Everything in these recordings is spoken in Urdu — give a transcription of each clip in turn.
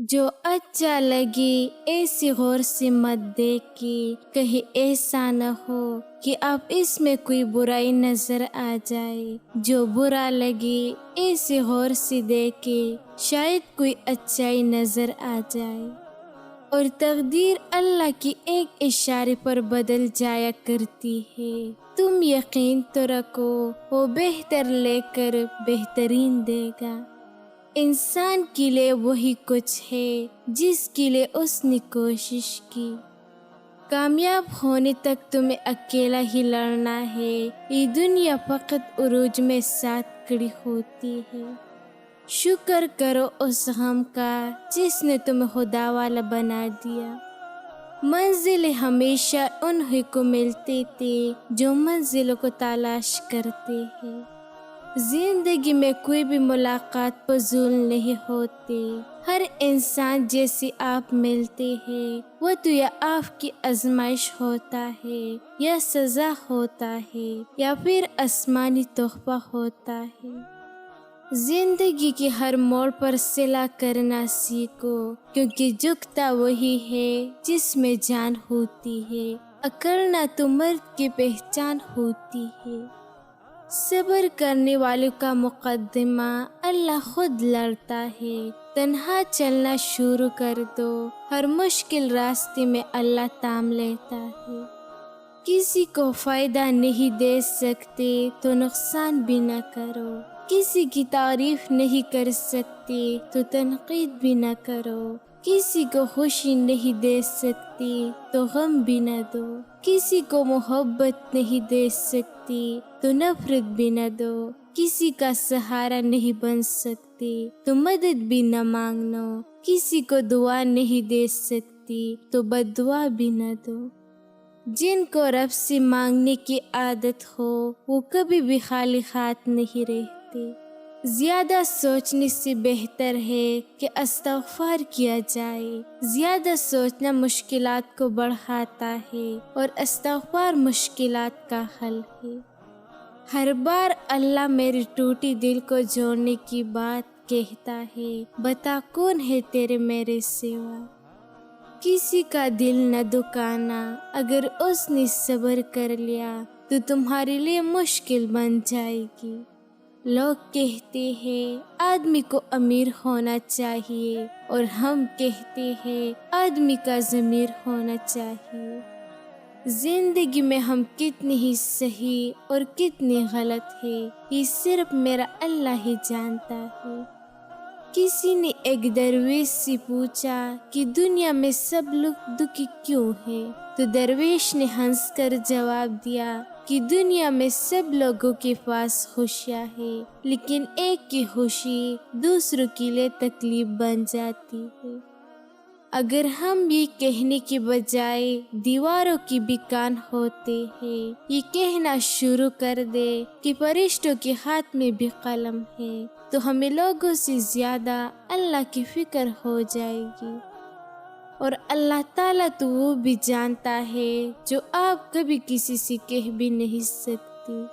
جو اچھا لگے ایسی غور سے مت دیکھے، کہیں ایسا نہ ہو کہ اب اس میں کوئی برائی نظر آ جائے۔ جو برا لگے ایسی غور سے دیکھے، شاید کوئی اچھائی نظر آ جائے۔ اور تقدیر اللہ کی ایک اشارے پر بدل جایا کرتی ہے۔ تم یقین تو رکھو، وہ بہتر لے کر بہترین دے گا۔ انسان کے لیے وہی کچھ ہے جس کے لیے اس نے کوشش کی۔ کامیاب ہونے تک تمہیں اکیلا ہی لڑنا ہے۔ یہ دنیا فقط عروج میں ساتھ کھڑی ہوتی ہے۔ شکر کرو اس غم کا جس نے تمہیں خدا والا بنا دیا۔ منزل ہمیشہ انہیں کو ملتی تھی جو منزلوں کو تلاش کرتے ہیں۔ زندگی میں کوئی بھی ملاقات فضول نہیں ہوتی۔ ہر انسان جیسے آپ ملتے ہیں، وہ تو یا آپ کی آزمائش ہوتا ہے، یا سزا ہوتا ہے، یا پھر آسمانی تحفہ ہوتا ہے۔ زندگی کے ہر موڑ پر صلہ کرنا سیکھو، کیونکہ جھکتا وہی ہے جس میں جان ہوتی ہے۔ اکڑنا تو مرد کی پہچان ہوتی ہے۔ صبر کرنے والوں کا مقدمہ اللہ خود لڑتا ہے۔ تنہا چلنا شروع کر دو، ہر مشکل راستے میں اللہ تھام لیتا ہے۔ کسی کو فائدہ نہیں دے سکتے تو نقصان بھی نہ کرو۔ کسی کی تعریف نہیں کر سکتے تو تنقید بھی نہ کرو۔ کسی کو خوشی نہیں دے سکتی تو غم بھی نہ دو۔ کسی کو محبت نہیں دے سکتی تو نفرت بھی نہ دو۔ کسی کا سہارا نہیں بن سکتی تو مدد بھی نہ مانگنا۔ کسی کو دعا نہیں دے سکتی تو بد دعا بھی نہ دو۔ جن کو رب سے مانگنے کی عادت ہو وہ کبھی بھی خالی ہاتھ نہیں رہتے۔ زیادہ سوچنے سے بہتر ہے کہ استغفار کیا جائے۔ زیادہ سوچنا مشکلات کو بڑھاتا ہے اور استغفار مشکلات کا حل ہے۔ ہر بار اللہ میرے ٹوٹی دل کو جوڑنے کی بات کہتا ہے، بتا کون ہے تیرے میرے سوا۔ کسی کا دل نہ دکانا، اگر اس نے صبر کر لیا تو تمہارے لیے مشکل بن جائے گی۔ لوگ کہتے ہیں آدمی کو امیر ہونا چاہیے، اور ہم کہتے ہیں آدمی کا ضمیر ہونا چاہیے۔ زندگی میں ہم کتنی ہی صحیح اور کتنی غلط ہے، یہ صرف میرا اللہ ہی جانتا ہے۔ کسی نے ایک درویش سے پوچھا کہ دنیا میں سب لوگ دکھی کیوں ہیں؟ تو درویش نے ہنس کر جواب دیا کہ دنیا میں سب لوگوں کے پاس خوشیاں ہیں، لیکن ایک کی خوشی دوسروں کے لیے تکلیف بن جاتی ہے۔ اگر ہم یہ کہنے کے بجائے دیواروں کی بھی کان ہوتے ہیں، یہ کہنا شروع کر دے کہ فرشتوں کے ہاتھ میں بھی قلم ہے، تو ہمیں لوگوں سے زیادہ اللہ کی فکر ہو جائے گی۔ اور اللہ تعالیٰ تو وہ بھی جانتا ہے جو آپ کبھی کسی سے کہہ بھی نہیں سکتی۔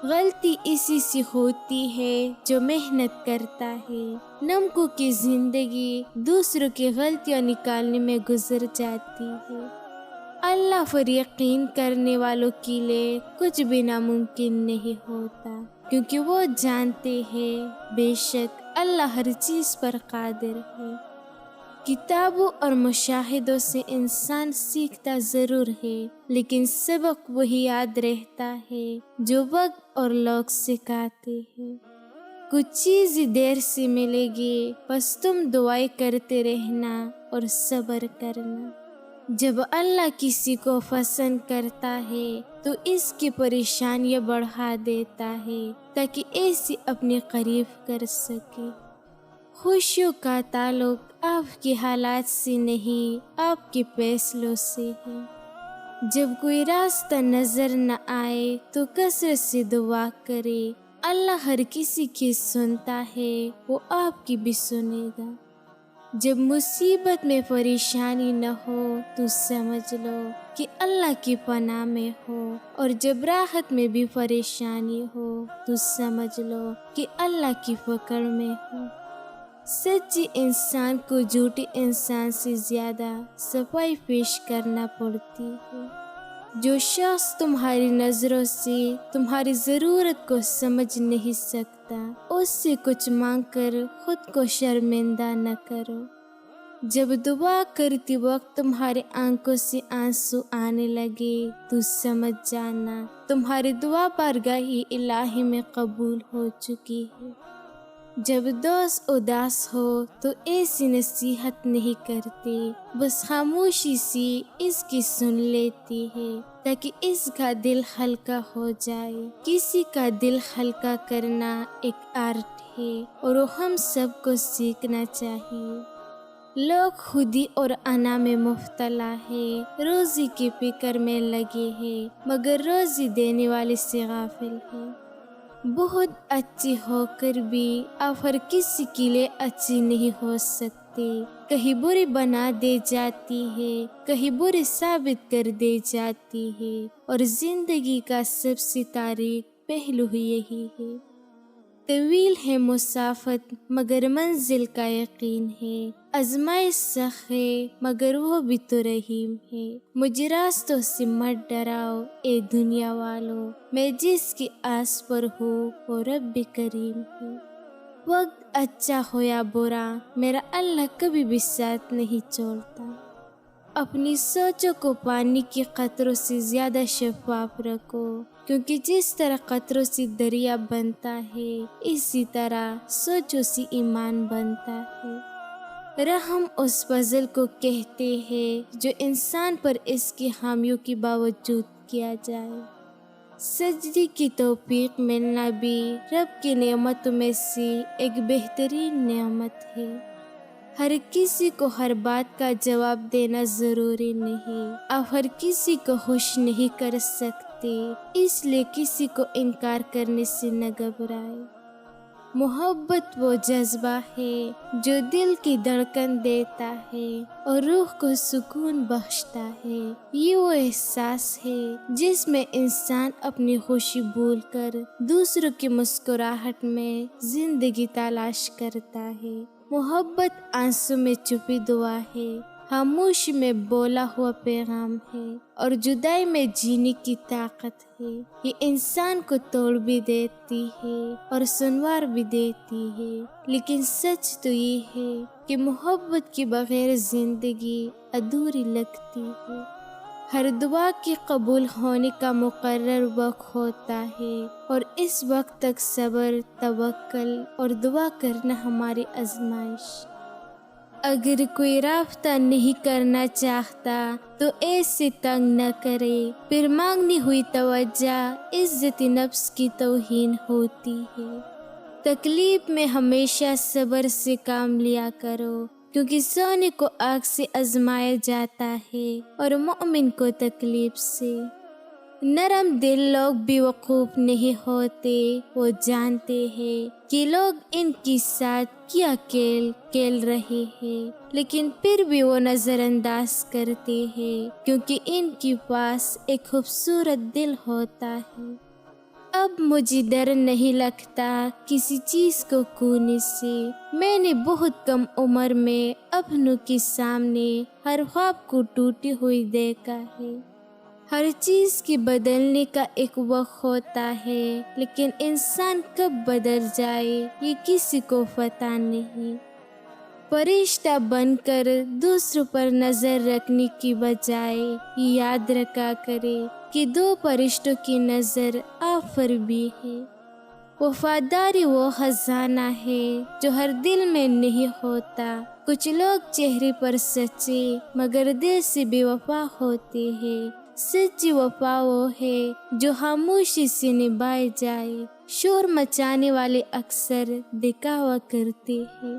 غلطی اسی سے ہوتی ہے جو محنت کرتا ہے۔ نمکوں کی زندگی دوسروں کی غلطیاں نکالنے میں گزر جاتی ہے۔ اللہ پر یقین کرنے والوں کے لیے کچھ بھی ناممکن نہیں ہوتا، کیونکہ وہ جانتے ہیں بے شک اللہ ہر چیز پر قادر ہے۔ کتابوں اور مشاہدوں سے انسان سیکھتا ضرور ہے، لیکن سبق وہی یاد رہتا ہے جو وقت اور لوگ سکھاتے ہیں۔ کچھ چیزیں دیر سے ملے گی، بس تم دعائیں کرتے رہنا اور صبر کرنا۔ جب اللہ کسی کو پسند کرتا ہے تو اس کی پریشانیاں بڑھا دیتا ہے تاکہ ایسے اپنے قریب کر سکے۔ خوشیوں کا تعلق آپ کے حالات سے نہیں، آپ کے فیصلوں سے ہے۔ جب کوئی راستہ نظر نہ آئے تو کثرت سے دعا کرے، اللہ ہر کسی کی سنتا ہے، وہ آپ کی بھی سنے گا۔ جب مصیبت میں پریشانی نہ ہو تو سمجھ لو کہ اللہ کی پناہ میں ہو، اور جب راحت میں بھی پریشانی ہو تو سمجھ لو کہ اللہ کی پکڑ میں ہو۔ سچی انسان کو جھوٹے انسان سے زیادہ صفائی پیش کرنا پڑتی ہے۔ جو شخص تمہاری نظروں سے تمہاری ضرورت کو سمجھ نہیں سکتا، اس سے کچھ مانگ کر خود کو شرمندہ نہ کرو۔ جب دعا کرتی وقت تمہارے آنکھوں سے آنسو آنے لگے تو سمجھ جانا تمہاری دعا بارگاہ الہی میں قبول ہو چکی ہے۔ جب دوست اداس ہو تو ایسی نصیحت نہیں کرتے، بس خاموشی سے اس کی سن لیتی ہے تاکہ اس کا دل ہلکا ہو جائے۔ کسی کا دل ہلکا کرنا ایک آرٹ ہے اور وہ ہم سب کو سیکھنا چاہیے۔ لوگ خودی اور انا میں مبتلا ہے، روزی کی فکر میں لگے ہیں مگر روزی دینے والے سے غافل ہے۔ بہت اچھی ہو کر بھی آپ ہر کسی کے لیے اچھی نہیں ہو سکتے، کہیں بری بنا دے جاتی ہے، کہیں بری ثابت کر دے جاتی ہے، اور زندگی کا سب سے تاریک پہلو یہی ہے۔ طویل ہے مسافت مگر منزل کا یقین ہے، آزمائش سخت ہے مگر وہ بھی تو رحیم ہے۔ مجھے راستوں سے مت ڈراؤ اے دنیا والو، میں جس کی آس پر ہوں وہ رب کریم ہے۔ وقت اچھا ہو یا برا میرا اللہ کبھی بھی ساتھ نہیں چھوڑتا۔ اپنی سوچوں کو پانی کے قطروں سے زیادہ شفاف رکھو، کیونکہ جس طرح قطروں سے دریا بنتا ہے اسی طرح سوچوں سے ایمان بنتا ہے۔ رحم اس فضل کو کہتے ہیں جو انسان پر اس کی خامیوں کے باوجود کیا جائے۔ سجدے کی توفیق ملنا بھی رب کی نعمتوں میں سے ایک بہترین نعمت ہے۔ ہر کسی کو ہر بات کا جواب دینا ضروری نہیں، آپ ہر کسی کو خوش نہیں کر سکتے، اس لیے کسی کو انکار کرنے سے نہ گھبرائے۔ محبت وہ جذبہ ہے جو دل کی دھڑکن دیتا ہے اور روح کو سکون بخشتا ہے۔ یہ وہ احساس ہے جس میں انسان اپنی خوشی بھول کر دوسروں کی مسکراہٹ میں زندگی تلاش کرتا ہے۔ محبت آنسوں میں چھپی دعا ہے، خاموشی میں بولا ہوا پیغام ہے، اور جدائی میں جینے کی طاقت ہے۔ یہ انسان کو توڑ بھی دیتی ہے اور سنوار بھی دیتی ہے، لیکن سچ تو یہ ہے کہ محبت کے بغیر زندگی ادھوری لگتی ہے۔ ہر دعا کے قبول ہونے کا مقرر وقت ہوتا ہے، اور اس وقت تک صبر، توکل اور دعا کرنا ہماری آزمائش۔ اگر کوئی رابطہ نہیں کرنا چاہتا تو ایسے تنگ نہ کرے، پھر مانگنی ہوئی توجہ عزت نفس کی توہین ہوتی ہے۔ تکلیف میں ہمیشہ صبر سے کام لیا کرو، کیونکہ سونے کو آگ سے آزمایا جاتا ہے اور مومن کو تکلیف سے۔ نرم دل لوگ بھی وقوف نہیں ہوتے، وہ جانتے ہیں کہ لوگ ان کے ساتھ کیا کھیل کھیل رہے ہیں، لیکن پھر بھی وہ نظر انداز کرتے ہیں کیونکہ ان کے پاس ایک خوبصورت دل ہوتا ہے۔ اب مجھے ڈر نہیں لگتا کسی چیز کو کھونے سے۔ میں نے بہت کم عمر میں اپنوں کے سامنے ہر خواب کو ٹوٹی ہوئی دیکھا ہے۔ ہر چیز کے بدلنے کا ایک وقت ہوتا ہے، لیکن انسان کب بدل جائے یہ کسی کو پتہ نہیں۔ فرشتہ بن کر دوسروں پر نظر رکھنے کی بجائے یہ یاد رکھا کرے کہ دو فرشتوں کی نظر آپ پر بھی ہے۔ وفاداری وہ خزانہ ہے جو ہر دل میں نہیں ہوتا۔ کچھ لوگ چہرے پر سچے مگر دل سے بے وفا ہوتے ہیں۔ سچی وفا وہ ہے جو خاموشی سے نبھائی جائے۔ شور مچانے والے اکثر دکھاوا کرتے ہیں۔